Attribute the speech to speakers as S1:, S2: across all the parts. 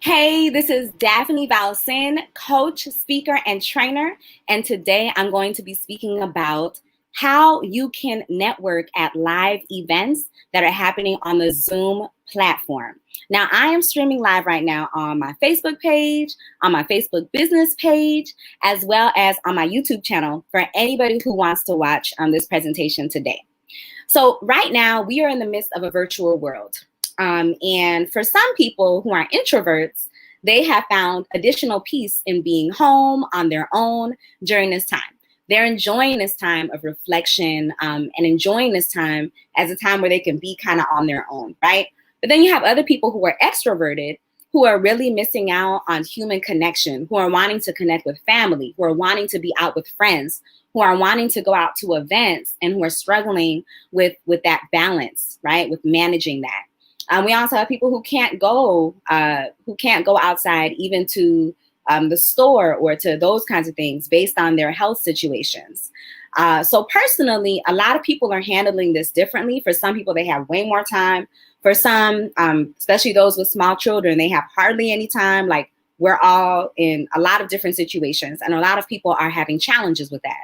S1: Hey, this is Daphne Valsin, coach, speaker, and trainer. And today I'm going to be speaking about how you can network at live events that are happening on the Zoom platform. Now, I am streaming live right now on my Facebook page, on my Facebook business page, as well as on my YouTube channel for anybody who wants to watch this presentation today. So right now, we are in the midst of a virtual world. And for some people who are introverts, they have found additional peace in being home on their own during this time. They're enjoying this time of reflection and enjoying this time as a time where they can be kind of on their own, right? But then you have other people who are extroverted who are really missing out on human connection, who are wanting to connect with family, who are wanting to be out with friends, who are wanting to go out to events, and who are struggling with that balance, right? With managing that. We also have people who can't go outside, even to the store or to those kinds of things based on their health situations. So personally, a lot of people are handling this differently. For some people, they have way more time. For some, especially those with small children, they have hardly any time. Like, we're all in a lot of different situations, and a lot of people are having challenges with that.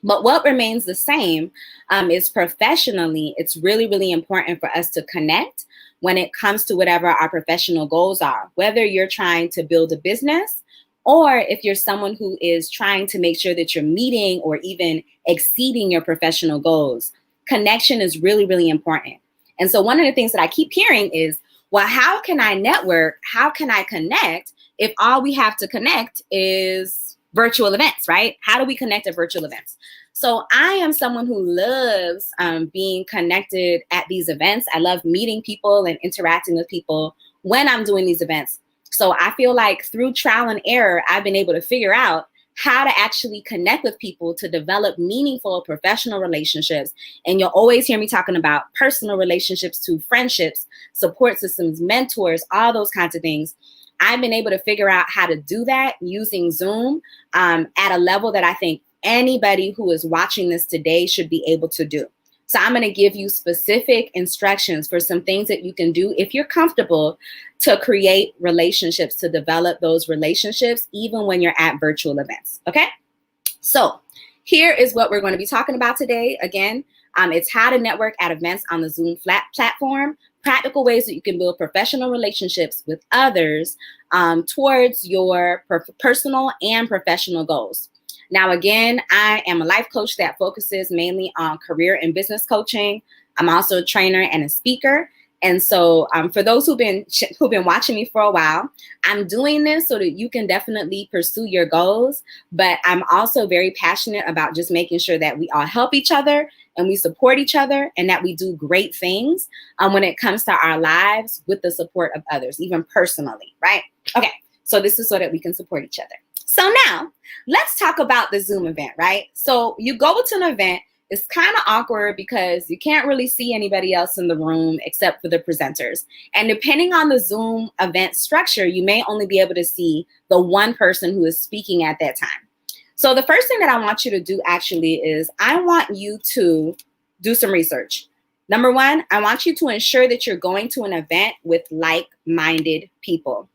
S1: But what remains the same is professionally, it's really, really important for us to connect when it comes to whatever our professional goals are, whether you're trying to build a business or if you're someone who is trying to make sure that you're meeting or even exceeding your professional goals. Connection is really, really important. And so one of the things that I keep hearing is, well, how can I network? How can I connect if all we have to connect is virtual events, right? How do we connect at virtual events? So I am someone who loves being connected at these events. I love meeting people and interacting with people when I'm doing these events. So I feel like through trial and error, I've been able to figure out how to actually connect with people to develop meaningful professional relationships. And you'll always hear me talking about personal relationships to friendships, support systems, mentors, all those kinds of things. I've been able to figure out how to do that using Zoom at a level that I think anybody who is watching this today should be able to do. So I'm going to give you specific instructions for some things that you can do if you're comfortable to create relationships, to develop those relationships, even when you're at virtual events. Okay? So here is what we're going to be talking about today. Again, it's how to network at events on the Zoom platform, practical ways that you can build professional relationships with others towards your personal and professional goals. Now, again, I am a life coach that focuses mainly on career and business coaching. I'm also a trainer and a speaker. And so for those who've been watching me for a while, I'm doing this so that you can definitely pursue your goals. But I'm also very passionate about just making sure that we all help each other and we support each other and that we do great things when it comes to our lives with the support of others, even personally, right? Okay, so this is so that we can support each other. So now let's talk about the Zoom event, right? So you go to an event. It's kind of awkward because you can't really see anybody else in the room except for the presenters. And depending on the Zoom event structure, you may only be able to see the one person who is speaking at that time. So the first thing that I want you to do actually is I want you to do some research. Number one, I want you to ensure that you're going to an event with like-minded people.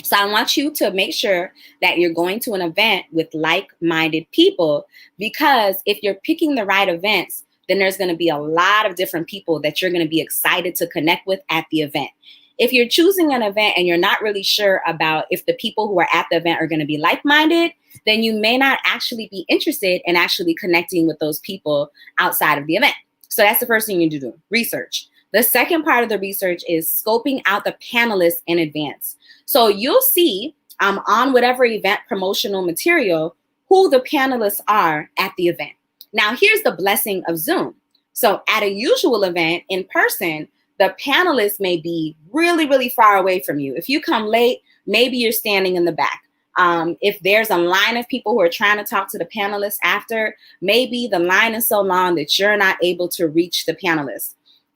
S1: So I want you to make sure that you're going to an event with like-minded people, because if you're picking the right events, then there's going to be a lot of different people that you're going to be excited to connect with at the event. If you're choosing an event and you're not really sure about if the people who are at the event are going to be like-minded, then you may not actually be interested in actually connecting with those people outside of the event. So that's the first thing you need to do, research. The second part of the research is scoping out the panelists in advance. So you'll see on whatever event promotional material who the panelists are at the event. Now, here's the blessing of Zoom. So at a usual event in person, the panelists may be really, really far away from you. If you come late, maybe you're standing in the back. If there's a line of people who are trying to talk to the panelists after, maybe the line is so long that you're not able to reach the panelists.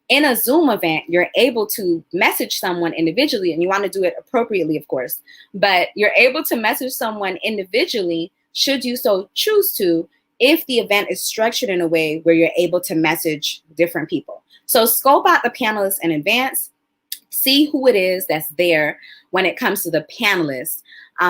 S1: In a Zoom event, you're able to message someone individually, and you want to do it appropriately, of course, but you're able to message someone individually, should you so choose to, if the event is structured in a way where you're able to message different people. So scope out the panelists in advance. See who it is that's there when it comes to the panelists.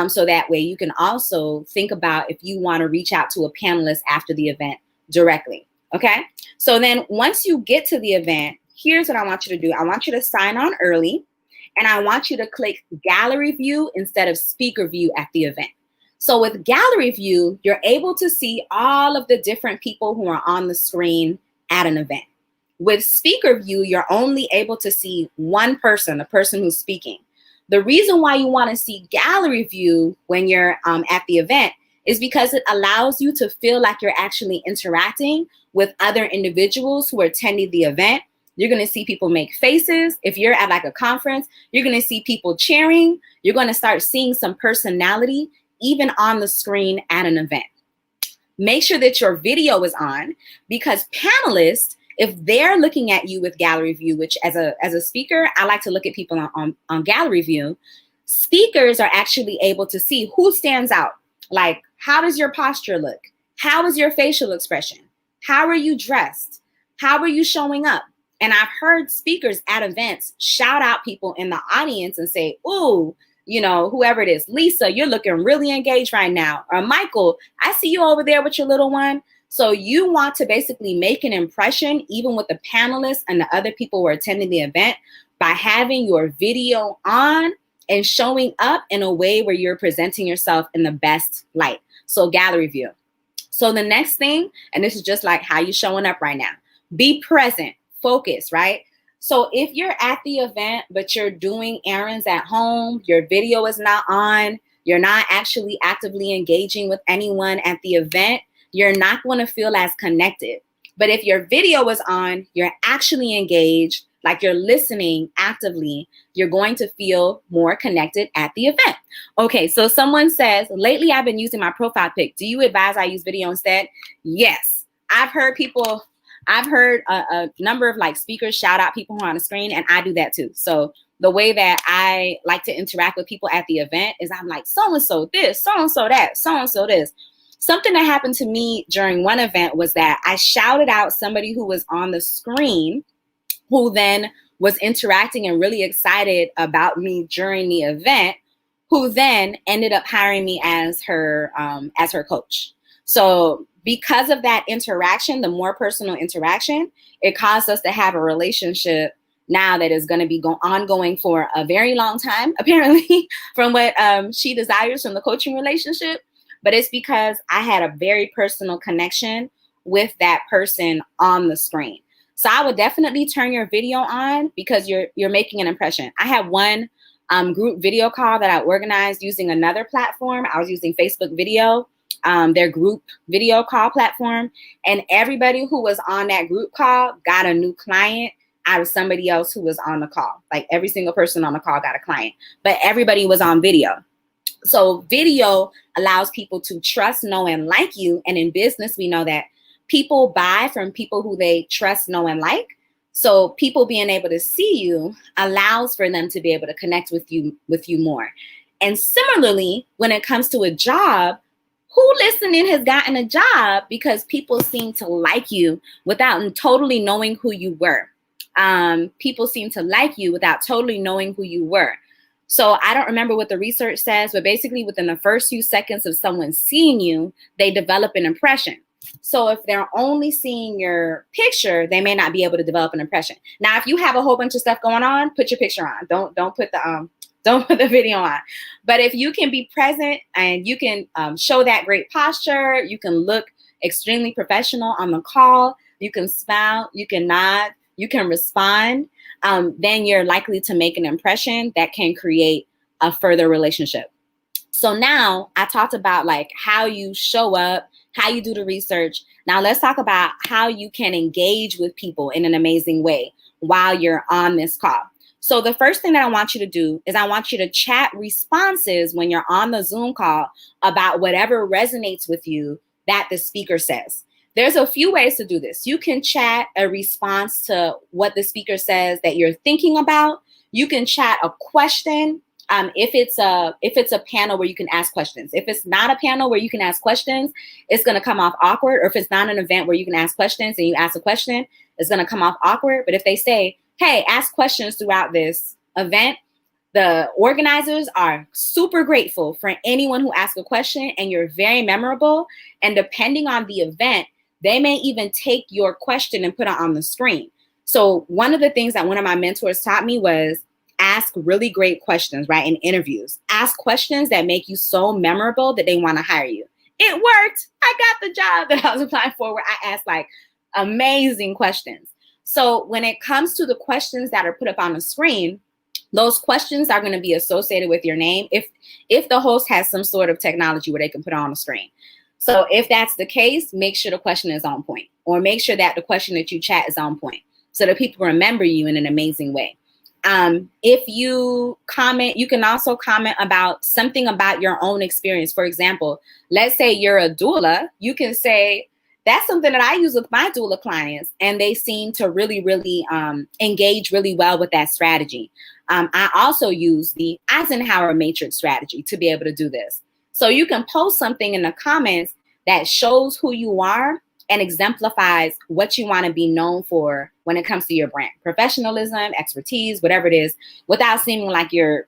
S1: So that way you can also think about if you want to reach out to a panelist after the event directly. Okay. So then once you get to the event, here's what I want you to do. I want you to sign on early, and I want you to click gallery view instead of speaker view at the event. So with gallery view, you're able to see all of the different people who are on the screen at an event. With speaker view, you're only able to see one person, the person who's speaking. The reason why you want to see gallery view when you're at the event is because it allows you to feel like you're actually interacting with other individuals who are attending the event. You're going to see people make faces. If you're at like a conference, you're going to see people cheering. You're going to start seeing some personality even on the screen at an event. Make sure that your video is on, because panelists, if they're looking at you with gallery view, which as a speaker, I like to look at people on gallery view, speakers are actually able to see who stands out. Like, how does your posture look? How is your facial expression? How are you dressed? How are you showing up? And I've heard speakers at events shout out people in the audience and say, ooh, you know, whoever it is, Lisa, you're looking really engaged right now. Or Michael, I see you over there with your little one. So you want to basically make an impression, even with the panelists and the other people who are attending the event, by having your video on and showing up in a way where you're presenting yourself in the best light. So gallery view. So the next thing, and this is just like how you're showing up right now, be present, focus, right? So if you're at the event, but you're doing errands at home, your video is not on, you're not actually actively engaging with anyone at the event, you're not going to feel as connected. But if your video is on, you're actually engaged, like you're listening actively, you're going to feel more connected at the event. Okay, so someone says, lately I've been using my profile pic. Do you advise I use video instead? Yes. I've heard a number of like speakers shout out people who are on the screen, and I do that too. So the way that I like to interact with people at the event is I'm like, so-and-so this, so-and-so that, so-and-so this. Something that happened to me during one event was that I shouted out somebody who was on the screen, who then was interacting and really excited about me during the event, who then ended up hiring me as her coach. So because of that interaction, the more personal interaction, it caused us to have a relationship now that is going to be ongoing for a very long time, apparently, from what she desires from the coaching relationship. But it's because I had a very personal connection with that person on the screen. So I would definitely turn your video on, because you're making an impression. I had one group video call that I organized using another platform. I was using Facebook Video, their group video call platform. And everybody who was on that group call got a new client out of somebody else who was on the call. Like every single person on the call got a client, but everybody was on video. So video allows people to trust, know, and like you. And in business, we know that people buy from people who they trust, know, and like. So people being able to see you allows for them to be able to connect with you more. And similarly, when it comes to a job, who listening has gotten a job because people seem to like you without totally knowing who you were. People seem to like you without totally knowing who you were. So I don't remember what the research says, but basically within the first few seconds of someone seeing you, they develop an impression. So if they're only seeing your picture, they may not be able to develop an impression. Now, if you have a whole bunch of stuff going on, put your picture on. Don't put the video on. But if you can be present and you can show that great posture, you can look extremely professional on the call, you can smile, you can nod, you can respond, then you're likely to make an impression that can create a further relationship. So now I talked about like how you show up, how you do the research. Now let's talk about how you can engage with people in an amazing way while you're on this call. So the first thing that I want you to do is I want you to chat responses when you're on the Zoom call about whatever resonates with you that the speaker says. There's a few ways to do this. You can chat a response to what the speaker says that you're thinking about. You can chat a question. If it's a panel where you can ask questions. If it's not a panel where you can ask questions, it's going to come off awkward. Or if it's not an event where you can ask questions and you ask a question, it's going to come off awkward. But if they say, hey, ask questions throughout this event, the organizers are super grateful for anyone who asks a question, and you're very memorable. And depending on the event, they may even take your question and put it on the screen. So one of the things that one of my mentors taught me was ask really great questions, right? In interviews, ask questions that make you so memorable that they want to hire you. It worked. I got the job that I was applying for, where I asked like amazing questions. So when it comes to the questions that are put up on the screen, those questions are going to be associated with your name if the host has some sort of technology where they can put it on the screen. So if that's the case, make sure the question is on point, or make sure that the question that you chat is on point so that people remember you in an amazing way. If you comment, you can also comment about something about your own experience. For example, let's say you're a doula. You can say, that's something that I use with my doula clients, and they seem to really engage really well with that strategy. I also use the Eisenhower matrix strategy to be able to do this. So you can post something in the comments that shows who you are and exemplifies what you want to be known for when it comes to your brand, professionalism, expertise, whatever it is, without seeming like you're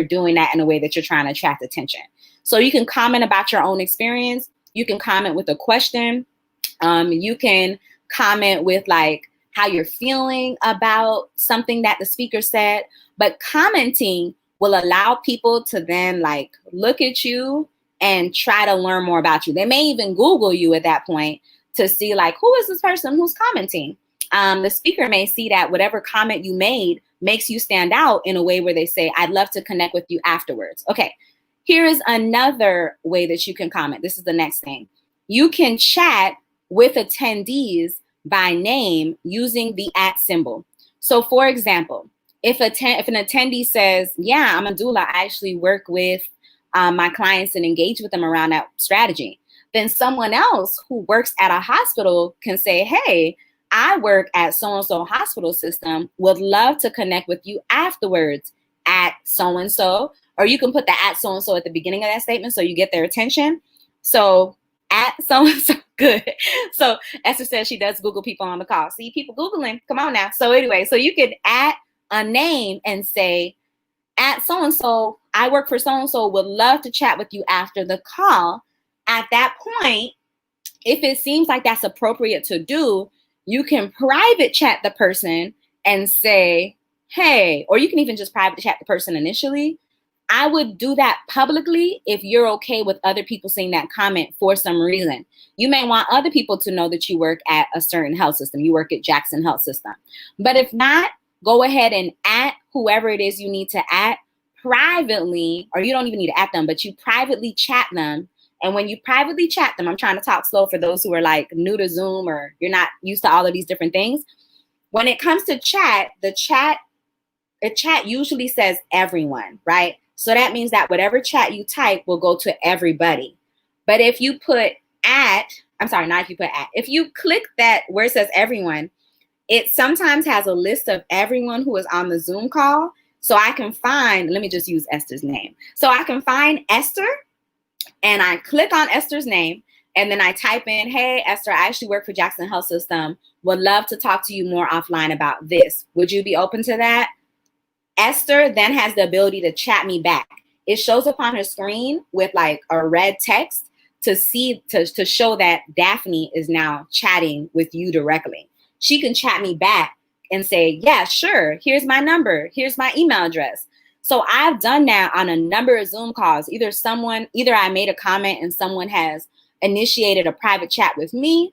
S1: doing that in a way that you're trying to attract attention. So you can comment about your own experience. You can comment with a question. You can comment with like how you're feeling about something that the speaker said, but commenting will allow people to then like look at you and try to learn more about you. They may even Google you at that point to see like, who is this person who's commenting? The speaker may see that whatever comment you made makes you stand out in a way where they say, I'd love to connect with you afterwards. Okay, here is another way that you can comment. This is the next thing. You can chat with attendees by name using the @ symbol. So for example, if an attendee says, yeah, I'm a doula, I actually work with my clients and engage with them around that strategy, then someone else who works at a hospital can say, hey, I work at so-and-so hospital system, would love to connect with you afterwards at so-and-so, or you can put the @ so-and-so at the beginning of that statement so you get their attention. So at so-and-so, good. So Esther says she does Google people on the call. See, people Googling, come on now. So anyway, so you could add a name and say, at so-and-so, I work for so-and-so, would love to chat with you after the call. At that point, if it seems like that's appropriate to do, you can private chat the person and say, hey, or you can even just private chat the person initially. I would do that publicly if you're okay with other people seeing that comment for some reason. You may want other people to know that you work at a certain health system. You work at Jackson Health System. But if not, go ahead and @ whoever it is you need to @ privately, or you don't even need to @ them, but you privately chat them. And when you privately chat them, I'm trying to talk slow for those who are like new to Zoom or you're not used to all of these different things. When it comes to chat, the chat usually says everyone, right? So that means that whatever chat you type will go to everybody. But if you put if you click that where it says everyone, it sometimes has a list of everyone who is on the Zoom call. So I can find, let me just use Esther's name. So I can find Esther and I click on Esther's name and then I type in, hey, Esther, I actually work for Jackson Health System. Would love to talk to you more offline about this. Would you be open to that? Esther then has the ability to chat me back. It shows up on her screen with like a red text to show that Daphne is now chatting with you directly. She can chat me back and say, yeah, sure. Here's my number. Here's my email address. So I've done that on a number of Zoom calls. Either I made a comment and someone has initiated a private chat with me,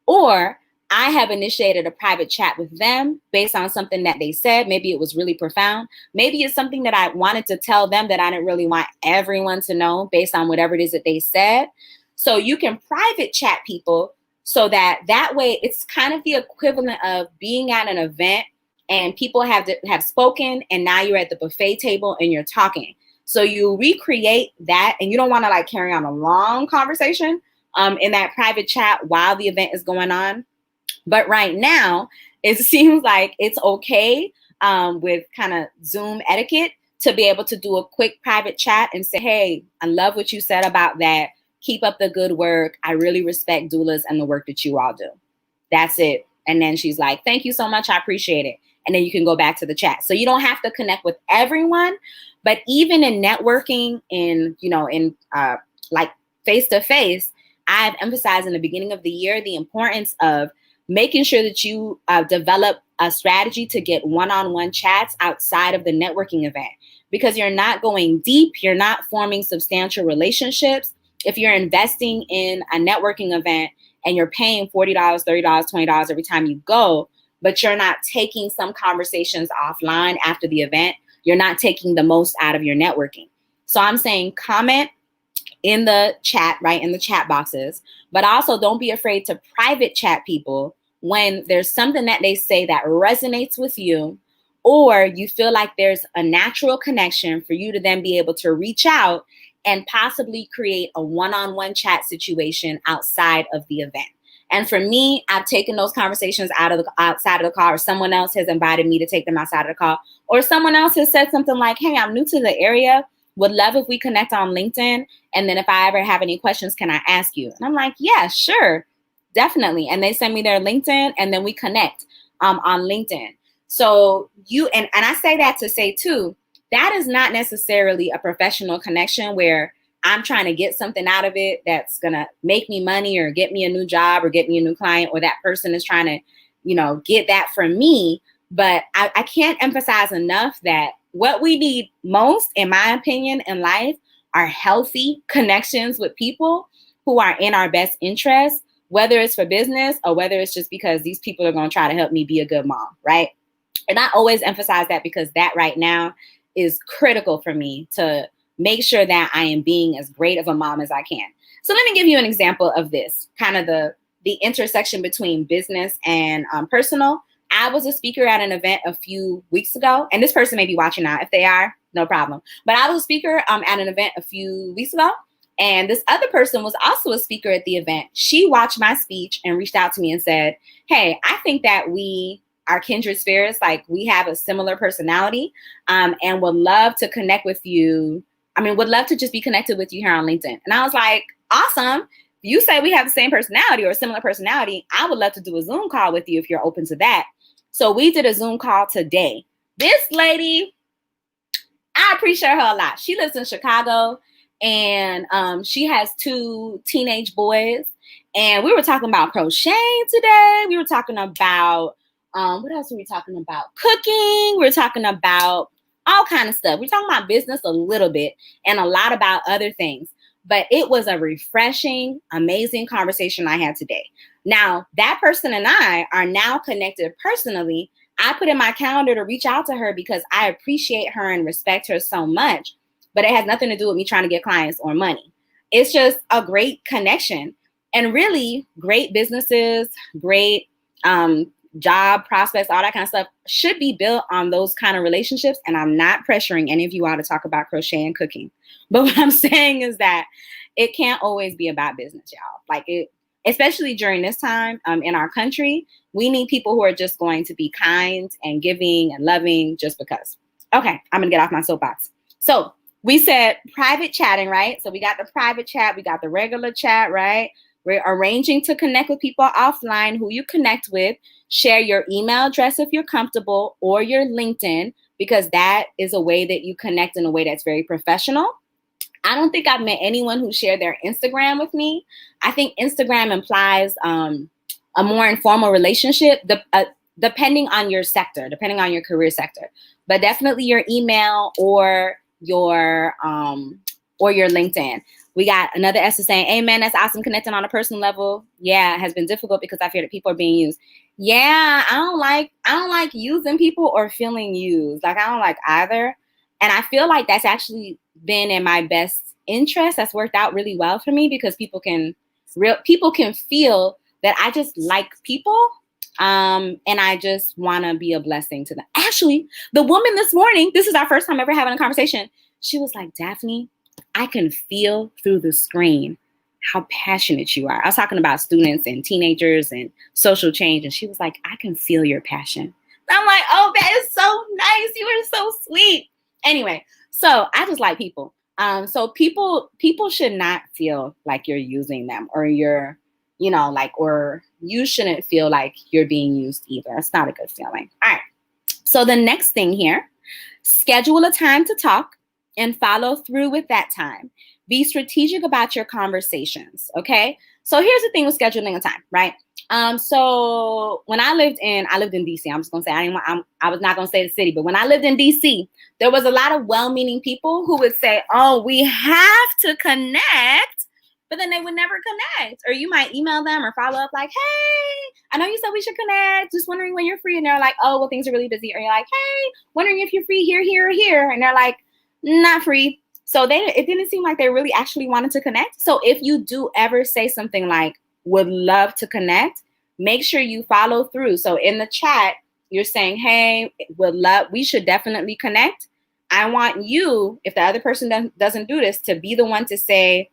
S1: or I have initiated a private chat with them based on something that they said. Maybe it was really profound. Maybe it's something that I wanted to tell them that I didn't really want everyone to know based on whatever it is that they said. So you can private chat people so that way it's kind of the equivalent of being at an event and people have spoken and now you're at the buffet table and you're talking. So you recreate that and you don't want to like carry on a long conversation in that private chat while the event is going on. But right now, it seems like it's okay with kind of Zoom etiquette to be able to do a quick private chat and say, hey, I love what you said about that. Keep up the good work. I really respect doulas and the work that you all do. That's it. And then she's like, thank you so much. I appreciate it. and then you can go back to the chat. So you don't have to connect with everyone, but even in networking like face to face, I've emphasized in the beginning of the year the importance of making sure that you develop a strategy to get one-on-one chats outside of the networking event, because you're not going deep, you're not forming substantial relationships. If you're investing in a networking event and you're paying $40, $30, $20 every time you go, but you're not taking some conversations offline after the event, you're not taking the most out of your networking. So I'm saying comment in the chat, right, in the chat boxes, but also don't be afraid to private chat people when there's something that they say that resonates with you, or you feel like there's a natural connection for you to then be able to reach out and possibly create a one-on-one chat situation outside of the event. And for me, I've taken those conversations outside of the call, or someone else has invited me to take them outside of the call, or someone else has said something like, hey, I'm new to the area, would love if we connect on LinkedIn. And then if I ever have any questions, can I ask you? And I'm like, yeah, sure, definitely. And they send me their LinkedIn, and then we connect on LinkedIn. So and I say that to say too, that is not necessarily a professional connection where I'm trying to get something out of it that's going to make me money or get me a new job or get me a new client, or that person is trying to, get that from me. But I can't emphasize enough that what we need most, in my opinion, in life are healthy connections with people who are in our best interest, whether it's for business or whether it's just because these people are going to try to help me be a good mom, right? And I always emphasize that because that right now is critical for me to make sure that I am being as great of a mom as I can. So let me give you an example of this, kind of the intersection between business and personal. I was a speaker at an event a few weeks ago, and this person may be watching now. If they are, no problem. But I was a speaker at an event a few weeks ago, and this other person was also a speaker at the event. She watched my speech and reached out to me and said, hey, I think that we are kindred spirits, like we have a similar personality, and would love to connect with you. Would love to just be connected with you here on LinkedIn. And I was like, awesome. You say we have the same personality or a similar personality. I would love to do a Zoom call with you if you're open to that. So we did a Zoom call today. This lady, I appreciate her a lot. She lives in Chicago, and she has 2 teenage boys. And we were talking about crocheting today. We were talking about, what else were we talking about? Cooking. We were talking about all kind of stuff. We're talking about business a little bit and a lot about other things. But it was a refreshing, amazing conversation I had today. Now, that person and I are now connected personally. I put in my calendar to reach out to her because I appreciate her and respect her so much. But it has nothing to do with me trying to get clients or money. It's just a great connection. And really, great businesses, great job prospects, all that kind of stuff should be built on those kind of relationships. And I'm not pressuring any of you all to talk about crochet and cooking. But what I'm saying is that it can't always be about business, y'all. Like especially during this time in our country, we need people who are just going to be kind and giving and loving just because. Okay, I'm going to get off my soapbox. So we said private chatting, right? So we got the private chat, we got the regular chat, right? We're arranging to connect with people offline who you connect with. Share your email address if you're comfortable, or your LinkedIn, because that is a way that you connect in a way that's very professional. I don't think I've met anyone who shared their Instagram with me. I think Instagram implies a more informal relationship, depending on your sector, depending on your career sector. But definitely your email or your LinkedIn. We got another Esther saying, amen, that's awesome. Connecting on a personal level. Yeah, it has been difficult because I fear that people are being used. Yeah, I don't like using people or feeling used. Like, I don't like either. And I feel like that's actually been in my best interest. That's worked out really well for me because people can feel that I just like people. And I just want to be a blessing to them. Actually, the woman this morning, this is our first time ever having a conversation. She was like, Daphne, I can feel through the screen how passionate you are. I was talking about students and teenagers and social change. And she was like, I can feel your passion. And I'm like, oh, that is so nice. You are so sweet. Anyway, so I just like people. So people should not feel like you're using them or you're, or you shouldn't feel like you're being used either. It's not a good feeling. All right. So the next thing here, schedule a time to talk and follow through with that time. Be strategic about your conversations, okay? So here's the thing with scheduling a time, right? So when I lived in DC. I'm just gonna say I was not gonna say the city, but when I lived in DC, there was a lot of well-meaning people who would say, "Oh, we have to connect," but then they would never connect. Or you might email them or follow up like, "Hey, I know you said we should connect. Just wondering when you're free." And they're like, "Oh, well, things are really busy." Or you're like, "Hey, wondering if you're free here, here, or here," and they're like, "Not free." So it didn't seem like they really actually wanted to connect. So if you do ever say something like, "Would love to connect," make sure you follow through. So in the chat, you're saying, "Hey, we should definitely connect." I want you, if the other person doesn't do this, to be the one to say,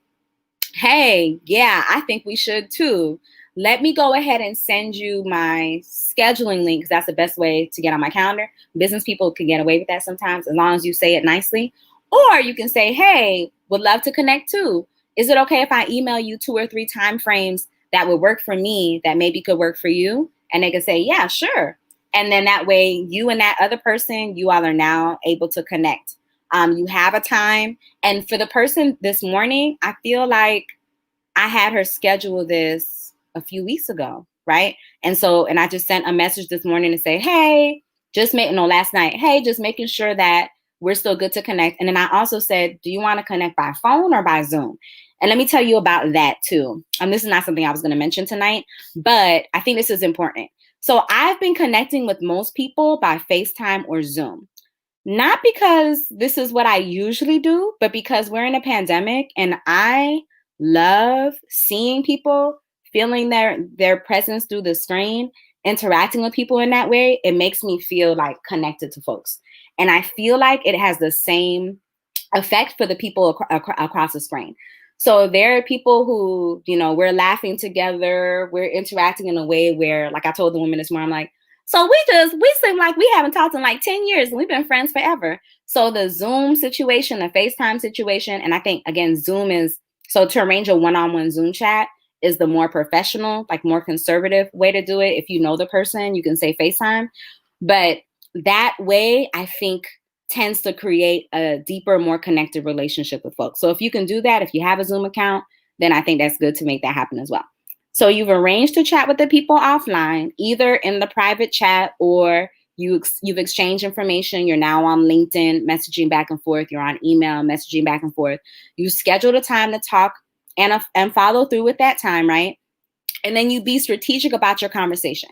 S1: "Hey, yeah, I think we should too. Let me go ahead and send you my scheduling link," because that's the best way to get on my calendar. Business people can get away with that sometimes, as long as you say it nicely. Or you can say, "Hey, would love to connect too. Is it okay if I email you 2 or 3 time frames that would work for me that maybe could work for you?" And they can say, "Yeah, sure." And then that way, you and that other person, you all are now able to connect. You have a time. And for the person this morning, I feel like I had her schedule this a few weeks ago, right? And I just sent a message this morning to say, "Hey, last night, hey, just making sure that we're still good to connect." And then I also said, "Do you want to connect by phone or by Zoom?" And let me tell you about that too. This is not something I was going to mention tonight, but I think this is important. So I've been connecting with most people by FaceTime or Zoom. Not because this is what I usually do, but because we're in a pandemic and I love seeing people, feeling their presence through the screen, interacting with people in that way. It makes me feel like connected to folks. And I feel like it has the same effect for the people across the screen. So there are people who, we're laughing together, we're interacting in a way where, like I told the woman this morning, I'm like, "So we seem like we haven't talked in like 10 years and we've been friends forever." So the Zoom situation, the FaceTime situation, and I think, again, so to arrange a one-on-one Zoom chat is the more professional, like more conservative way to do it. If you know the person, you can say FaceTime. But that way, I think, tends to create a deeper, more connected relationship with folks. So if you can do that, if you have a Zoom account, then I think that's good to make that happen as well. So you've arranged to chat with the people offline, either in the private chat or you've exchanged information. You're now on LinkedIn messaging back and forth. You're on email messaging back and forth. You scheduled a time to talk and follow through with that time, right? And then you be strategic about your conversation.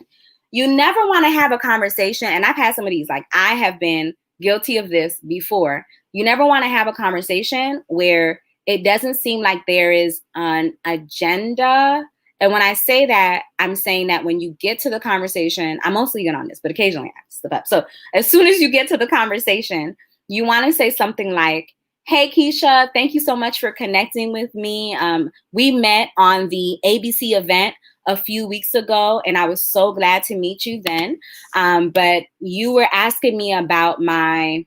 S1: You never want to have a conversation, and I've had some of these, like I have been guilty of this before. You never want to have a conversation where it doesn't seem like there is an agenda. And when I say that, I'm saying that when you get to the conversation, I'm mostly good on this, but occasionally I have to step up. So as soon as you get to the conversation, you want to say something like, "Hey, Keisha, thank you so much for connecting with me. We met on the ABC event a few weeks ago, and I was so glad to meet you then. But you were asking me about my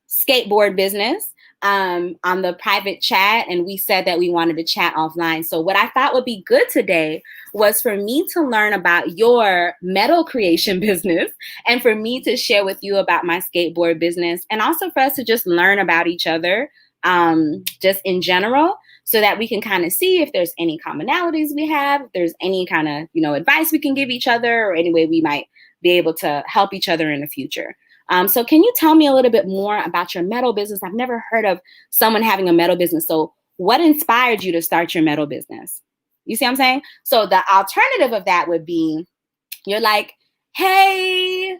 S1: skateboard business on the private chat, and we said that we wanted to chat offline. So what I thought would be good today was for me to learn about your metal creation business and for me to share with you about my skateboard business, and also for us to just learn about each other just in general, so that we can kind of see if there's any commonalities we have, if there's any kind of, advice we can give each other, or any way we might be able to help each other in the future." So can you tell me a little bit more about your metal business? I've never heard of someone having a metal business. So what inspired you to start your metal business? You see what I'm saying? So the alternative of that would be, you're like, "Hey,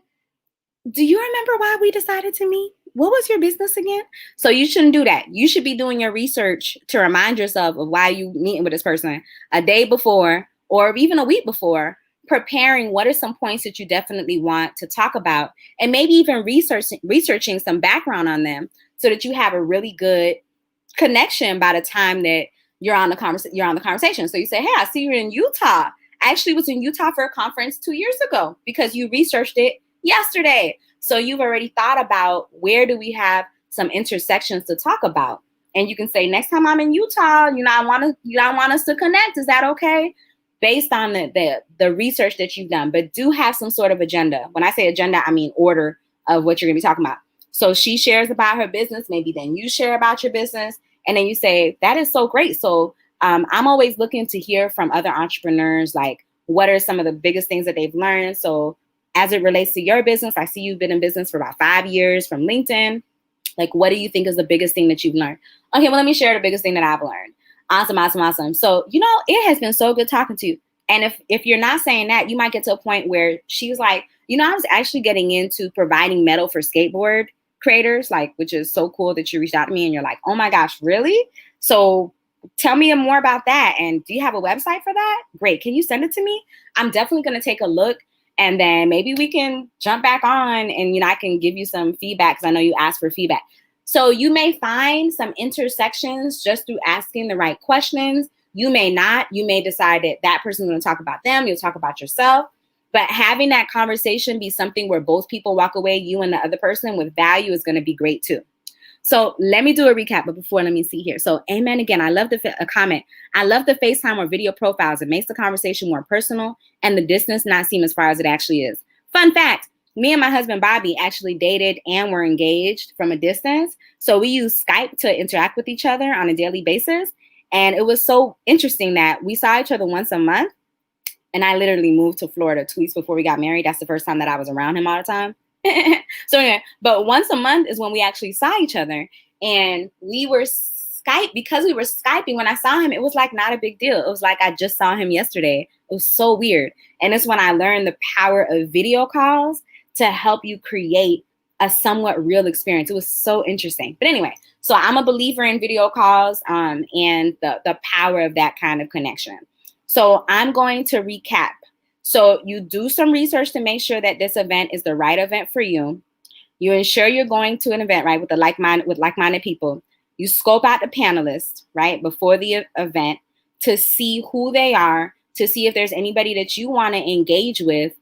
S1: do you remember why we decided to meet? What was your business again?" So you shouldn't do that. You should be doing your research to remind yourself of why you meeting with this person a day before or even a week before, preparing what are some points that you definitely want to talk about, and maybe even researching some background on them so that you have a really good connection by the time that you're on the conversation. So you say, "Hey, I see you're in Utah. I actually was in Utah for a conference 2 years ago," because you researched it yesterday. So you've already thought about where do we have some intersections to talk about. And you can say, "Next time I'm in Utah, I want us to connect. Is that okay?" Based on the research that you've done, but do have some sort of agenda. When I say agenda, I mean order of what you're going to be talking about. So she shares about her business. Maybe then you share about your business. And then you say, that is so great. So I'm always looking to hear from other entrepreneurs, like what are some of the biggest things that they've learned. So as it relates to your business, I see you've been in business for about 5 years from LinkedIn. Like, what do you think is the biggest thing that you've learned? Okay, well, let me share the biggest thing that I've learned. Awesome, awesome, awesome. So, it has been so good talking to you. And if you're not saying that, you might get to a point where she's like, I was actually getting into providing metal for skateboard creators, like, which is so cool that you reached out to me and you're like, oh my gosh, really? So tell me more about that. And do you have a website for that? Great. Can you send it to me? I'm definitely going to take a look. And then maybe we can jump back on and, I can give you some feedback because I know you asked for feedback. So you may find some intersections just through asking the right questions. You may not. You may decide that that person's going to talk about them. You'll talk about yourself. But having that conversation be something where both people walk away, you and the other person, with value is going to be great too. So let me do a recap, but before, let me see here. So amen again. I love a comment. I love the FaceTime or video profiles. It makes the conversation more personal and the distance not seem as far as it actually is. Fun fact, me and my husband, Bobby, actually dated and were engaged from a distance. So we use Skype to interact with each other on a daily basis. And it was so interesting that we saw each other once a month. And I literally moved to Florida 2 weeks before we got married. That's the first time that I was around him all the time. So anyway, but once a month is when we actually saw each other. And we were because we were Skyping, when I saw him, it was like not a big deal. It was like I just saw him yesterday. It was so weird. And it's when I learned the power of video calls to help you create a somewhat real experience. It was so interesting. But anyway, so I'm a believer in video calls and the power of that kind of connection. So I'm going to recap. So you do some research to make sure that this event is the right event for you. You ensure you're going to an event, right, with like-minded people. You scope out the panelists, right, before the event to see who they are, to see if there's anybody that you want to engage with,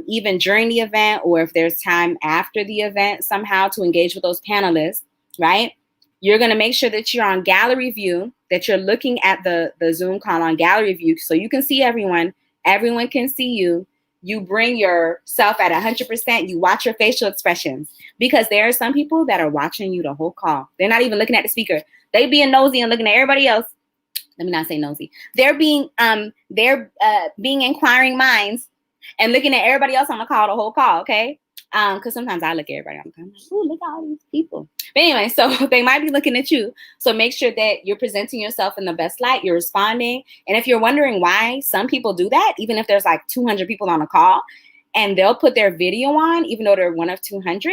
S1: even during the event, or if there's time after the event somehow to engage with those panelists, right? You're going to make sure that you're on gallery view, that you're looking at the Zoom call on gallery view so you can see everyone. Everyone can see you. You bring yourself at 100%. You watch your facial expressions, because there are some people that are watching you the whole call. They're not even looking at the speaker. They being nosy and looking at everybody else. Let me not say nosy. They're being inquiring minds and looking at everybody else on the call the whole call. Okay. Because sometimes I look at everybody on the call. I'm like, oh, look at all these people. But anyway, so they might be looking at you. So make sure that you're presenting yourself in the best light. You're responding. And if you're wondering why some people do that, even if there's like 200 people on a call and they'll put their video on, even though they're one of 200,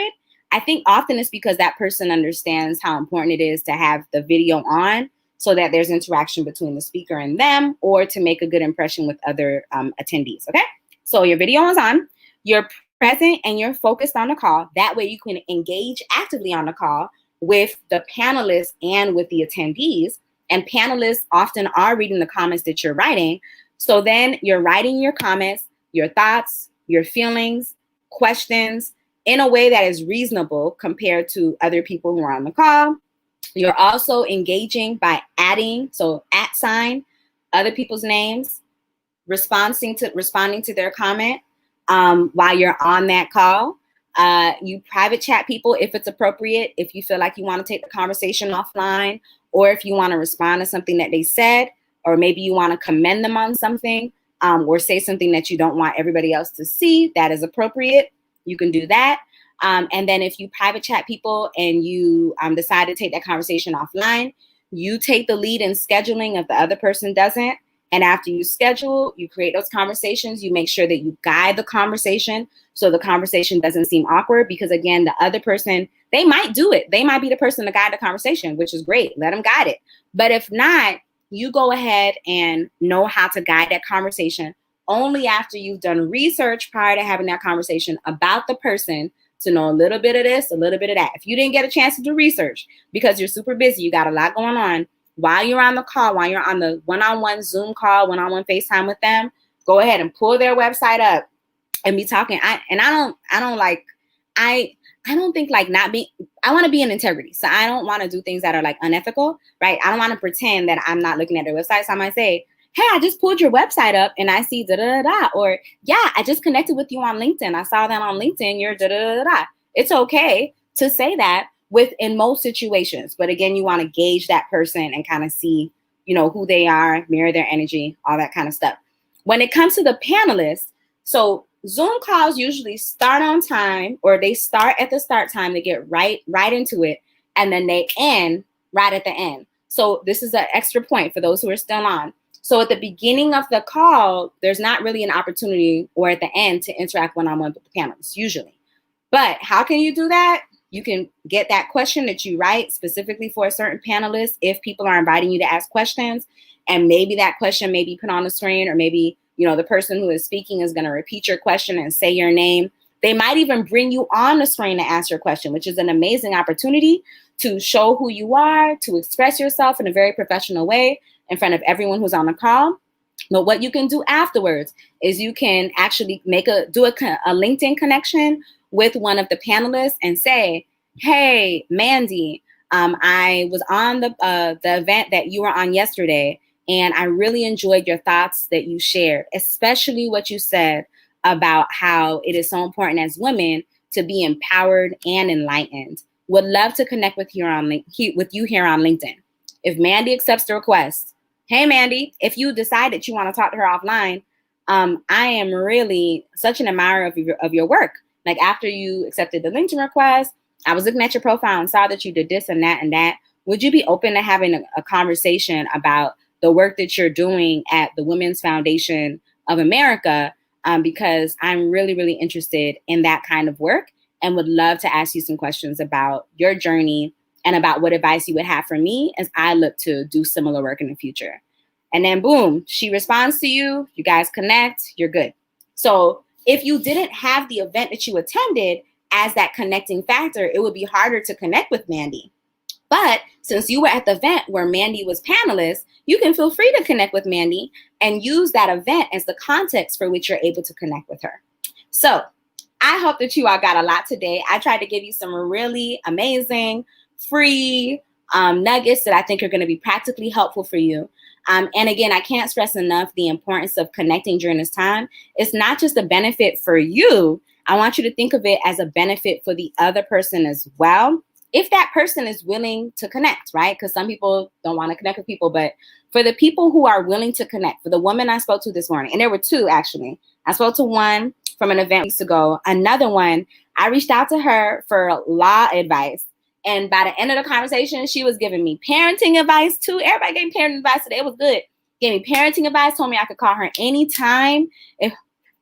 S1: I think often it's because that person understands how important it is to have the video on so that there's interaction between the speaker and them, or to make a good impression with other attendees. Okay. So your video is on. You're present and you're focused on the call. That way you can engage actively on the call with the panelists and with the attendees. And panelists often are reading the comments that you're writing. So then you're writing your comments, your thoughts, your feelings, questions in a way that is reasonable compared to other people who are on the call. You're also engaging by adding, so @ other people's names, responding to their comment while you're on that call. You private chat people if it's appropriate, if you feel like you want to take the conversation offline, or if you want to respond to something that they said, or maybe you want to commend them on something, or say something that you don't want everybody else to see, that is appropriate. You can do that. And then if you private chat people and you decide to take that conversation offline, you take the lead in scheduling if the other person doesn't. And after you schedule, you create those conversations, you make sure that you guide the conversation so the conversation doesn't seem awkward, because again, the other person, they might do it. They might be the person to guide the conversation, which is great. Let them guide it. But if not, you go ahead and know how to guide that conversation only after you've done research prior to having that conversation about the person, to know a little bit of this, a little bit of that. If you didn't get a chance to do research because you're super busy, you got a lot going on, while you're on the call, while you're on the one-on-one Zoom call, one-on-one FaceTime with them, go ahead and pull their website up and be talking. I want to be in integrity. So I don't want to do things that are like unethical, right? I don't want to pretend that I'm not looking at their website. So I might say, hey, I just pulled your website up and I see da da da da. Or yeah, I just connected with you on LinkedIn. I saw that on LinkedIn. You're da da da da. It's okay to say that in most situations. But again, you want to gauge that person and kind of see, who they are, mirror their energy, all that kind of stuff. When it comes to the panelists, so Zoom calls usually start on time, or they start at the start time, they get right into it, and then they end right at the end. So this is an extra point for those who are still on. So at the beginning of the call, there's not really an opportunity, or at the end, to interact one-on-one with the panelists, usually. But how can you do that? You can get that question that you write specifically for a certain panelist if people are inviting you to ask questions. And maybe that question may be put on the screen, or maybe, the person who is speaking is going to repeat your question and say your name. They might even bring you on the screen to ask your question, which is an amazing opportunity to show who you are, to express yourself in a very professional way in front of everyone who's on the call. But what you can do afterwards is you can actually do a LinkedIn connection with one of the panelists and say, hey, Mandy, I was on the event that you were on yesterday, and I really enjoyed your thoughts that you shared, especially what you said about how it is so important as women to be empowered and enlightened. Would love to connect with you here on LinkedIn. If Mandy accepts the request, hey, Mandy, if you decide that you want to talk to her offline, I am really such an admirer of your work. Like, after you accepted the LinkedIn request, I was looking at your profile and saw that you did this and that and that. Would you be open to having a conversation about the work that you're doing at the Women's Foundation of America? Because I'm really, really interested in that kind of work and would love to ask you some questions about your journey and about what advice you would have for me as I look to do similar work in the future. And then boom, she responds to you, you guys connect, you're good. So if you didn't have the event that you attended as that connecting factor, it would be harder to connect with Mandy. But since you were at the event where Mandy was panelist, you can feel free to connect with Mandy and use that event as the context for which you're able to connect with her. So I hope that you all got a lot today. I tried to give you some really amazing, free nuggets that I think are going to be practically helpful for you. And again, I can't stress enough the importance of connecting during this time. It's not just a benefit for you. I want you to think of it as a benefit for the other person as well, if that person is willing to connect, right? Because some people don't want to connect with people, but for the people who are willing to connect, for the woman I spoke to this morning, and there were two actually. I spoke to one from an event weeks ago. Another one, I reached out to her for law advice. And by the end of the conversation, she was giving me parenting advice too. Everybody gave me parenting advice today. It was good. Gave me parenting advice, told me I could call her anytime.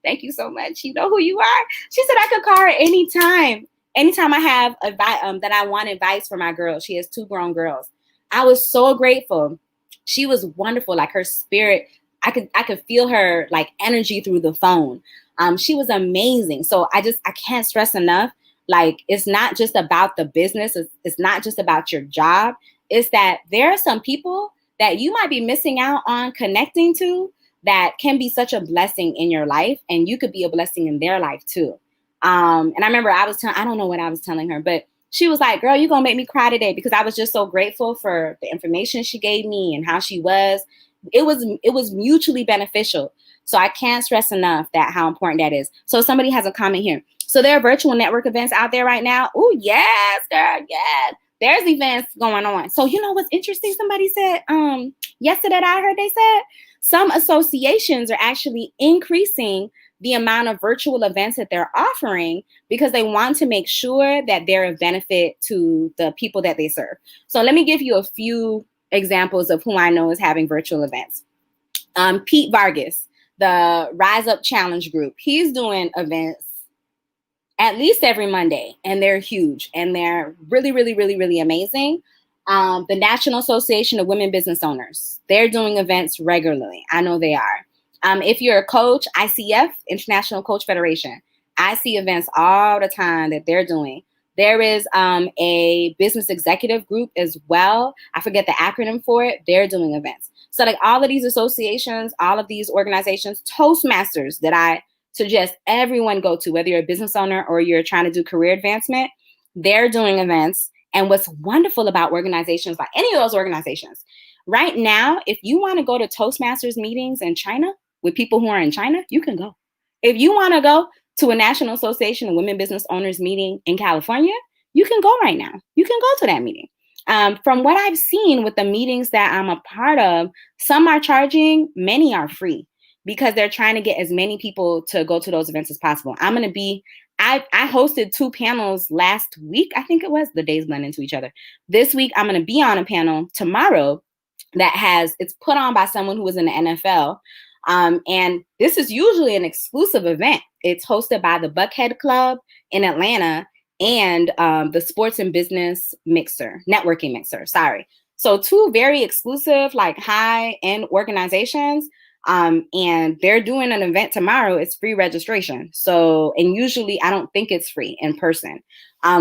S1: Thank you so much. You know who you are. She said I could call her anytime. Anytime I have advice, that I want advice for my girls. She has 2 grown girls. I was so grateful. She was wonderful. Like, her spirit, I could feel her like energy through the phone. She was amazing. So I can't stress enough. Like, it's not just about the business. It's not just about your job. It's that there are some people that you might be missing out on connecting to that can be such a blessing in your life, and you could be a blessing in their life too. And I remember I don't know what I was telling her, but she was like, girl, you're going to make me cry today, because I was just so grateful for the information she gave me and how she was. It was mutually beneficial. So I can't stress enough how important that is. So somebody has a comment here. So there are virtual network events out there right now. Oh, yes, girl. Yes. There's events going on. So you know what's interesting? Somebody said yesterday that I heard, they said some associations are actually increasing the amount of virtual events that they're offering because they want to make sure that they're of benefit to the people that they serve. So let me give you a few examples of who I know is having virtual events. Pete Vargas, the Rise Up Challenge group, he's doing events at least every Monday, and they're huge and they're really, really, really, really amazing. The National Association of Women Business Owners, they're doing events regularly. I know they are. If you're a coach, ICF, International Coach Federation, I see events all the time that they're doing. There is a business executive group as well. I forget the acronym for it. They're doing events. So like all of these associations, all of these organizations, Toastmasters that I suggest everyone go to, whether you're a business owner or you're trying to do career advancement, they're doing events. And what's wonderful about organizations like any of those organizations, right now, if you want to go to Toastmasters meetings in China with people who are in China, you can go. If you want to go to a National Association of Women Business Owners meeting in California, you can go right now. You can go to that meeting. From what I've seen with the meetings that I'm a part of, some are charging, many are free because they're trying to get as many people to go to those events as possible. I hosted 2 panels last week. I think it was, the days blend into each other. This week, I'm going to be on a panel tomorrow it's put on by someone who was in the NFL. And this is usually an exclusive event. It's hosted by the Buckhead Club in Atlanta and the Sports and Business Networking Mixer. So 2 very exclusive, like high-end organizations. And they're doing an event tomorrow. It's free registration. And usually I don't think it's free in person.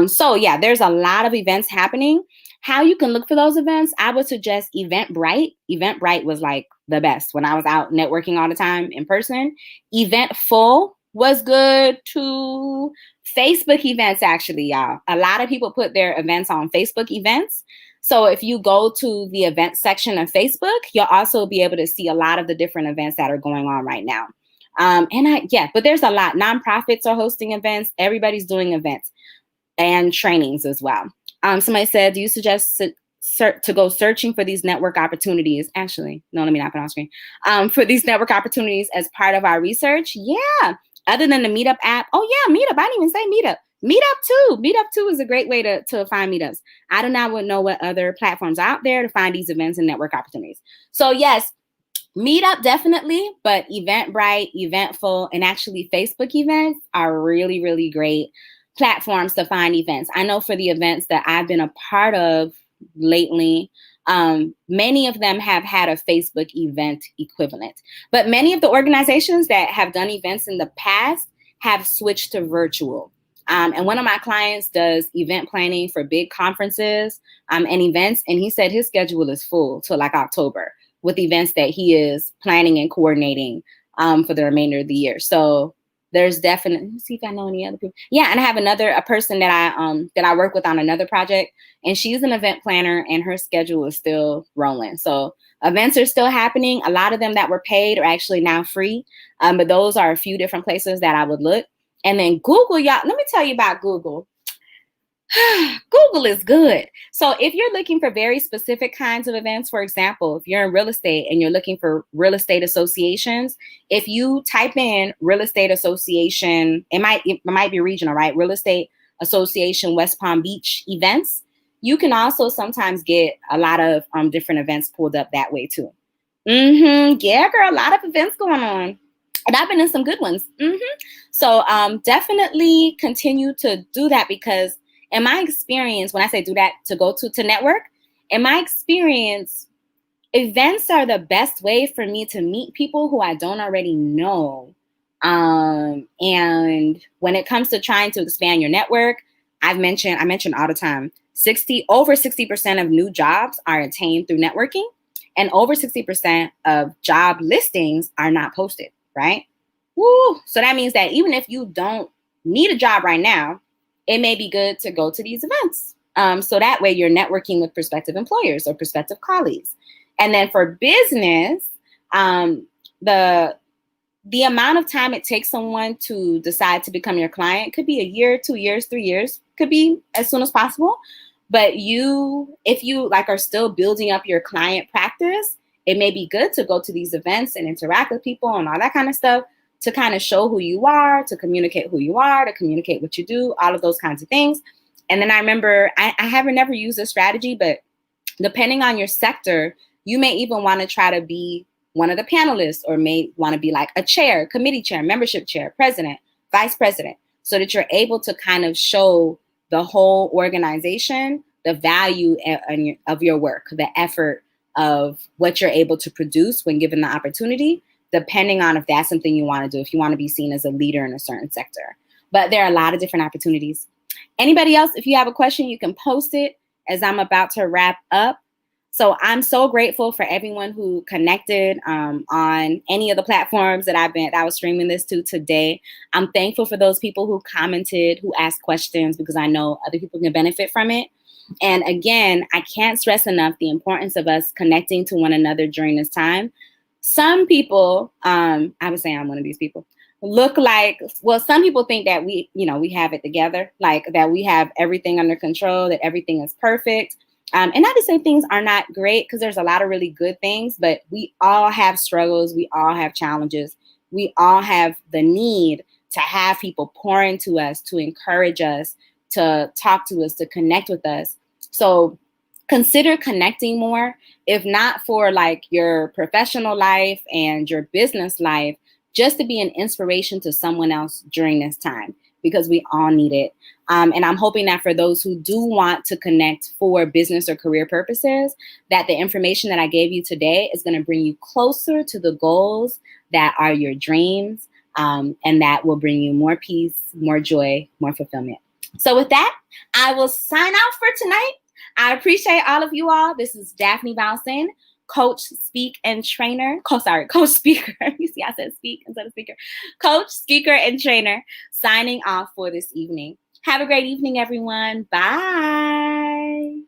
S1: So yeah, there's a lot of events happening. How you can look for those events, I would suggest Eventbrite. Eventbrite was like the best when I was out networking all the time in person. Eventful was good too. Facebook events, actually, y'all. A lot of people put their events on Facebook events. So if you go to the event section of Facebook, you'll also be able to see a lot of the different events that are going on right now. But there's a lot. Nonprofits are hosting events. Everybody's doing events and trainings as well. Somebody said, do you suggest to go searching for these network opportunities? Actually, no, let me not put on screen. For these network opportunities as part of our research? Yeah. Other than the Meetup app. Oh, yeah, Meetup. I didn't even say Meetup. Meetup too. Meetup too is a great way to find meetups. I do not know what other platforms are out there to find these events and network opportunities. So yes, Meetup definitely, but Eventbrite, Eventful, and actually Facebook events are really, really great platforms to find events. I know for the events that I've been a part of lately, many of them have had a Facebook event equivalent. But many of the organizations that have done events in the past have switched to virtual. And one of my clients does event planning for big conferences and events, and he said his schedule is full till like October with events that he is planning and coordinating for the remainder of the year. So there's definitely, let's see if I know any other people. Yeah, and I have a person that I work with on another project, and she's an event planner, and her schedule is still rolling. So events are still happening. A lot of them that were paid are actually now free, but those are a few different places that I would look. And then Google, y'all. Let me tell you about Google. Google is good. So if you're looking for very specific kinds of events, for example, if you're in real estate and you're looking for real estate associations, if you type in real estate association, it might be regional, right? Real estate association, West Palm Beach events. You can also sometimes get a lot of different events pulled up that way too. Yeah, girl, a lot of events going on. And I've been in some good ones. So definitely continue to do that, because in my experience, when I say do that, to go to network, in my experience, events are the best way for me to meet people who I don't already know. And when it comes to trying to expand your network, I mention all the time, over 60% of new jobs are attained through networking, and over 60% of job listings are not posted, right? Woo! So that means that even if you don't need a job right now, it may be good to go to these events. So that way you're networking with prospective employers or prospective colleagues. And then for business, the amount of time it takes someone to decide to become your client could be a year, 2 years, 3 years, could be as soon as possible. But if you like are still building up your client practice, it may be good to go to these events and interact with people and all that kind of stuff, to kind of show who you are, to communicate who you are, to communicate what you do, all of those kinds of things. And then I remember, I haven't never used this strategy, but depending on your sector, you may even want to try to be one of the panelists, or may want to be like a chair, committee chair, membership chair, president, vice president, so that you're able to kind of show the whole organization the value of your work, the effort of what you're able to produce when given the opportunity, depending on if that's something you want to do, if you want to be seen as a leader in a certain sector. But there are a lot of different opportunities. Anybody else, if you have a question, you can post it as I'm about to wrap up. So I'm so grateful for everyone who connected on any of the platforms that I was streaming this to today. I'm thankful for those people who commented, who asked questions, because I know other people can benefit from it. And again, I can't stress enough the importance of us connecting to one another during this time. Some people, I would say I'm one of these people, look like, well, some people think that we have it together, like that we have everything under control, that everything is perfect. And not to say things are not great, because there's a lot of really good things, but we all have struggles. We all have challenges. We all have the need to have people pour into us, to encourage us, to talk to us, to connect with us. So consider connecting more, if not for like your professional life and your business life, just to be an inspiration to someone else during this time, because we all need it. And I'm hoping that for those who do want to connect for business or career purposes, that the information that I gave you today is going to bring you closer to the goals that are your dreams, and that will bring you more peace, more joy, more fulfillment. So with that, I will sign out for tonight. I appreciate all of you all. This is Daphne Valson, coach, speak, and trainer. Coach, speaker. You see, I said speak instead of speaker. Coach, speaker, and trainer, signing off for this evening. Have a great evening, everyone. Bye.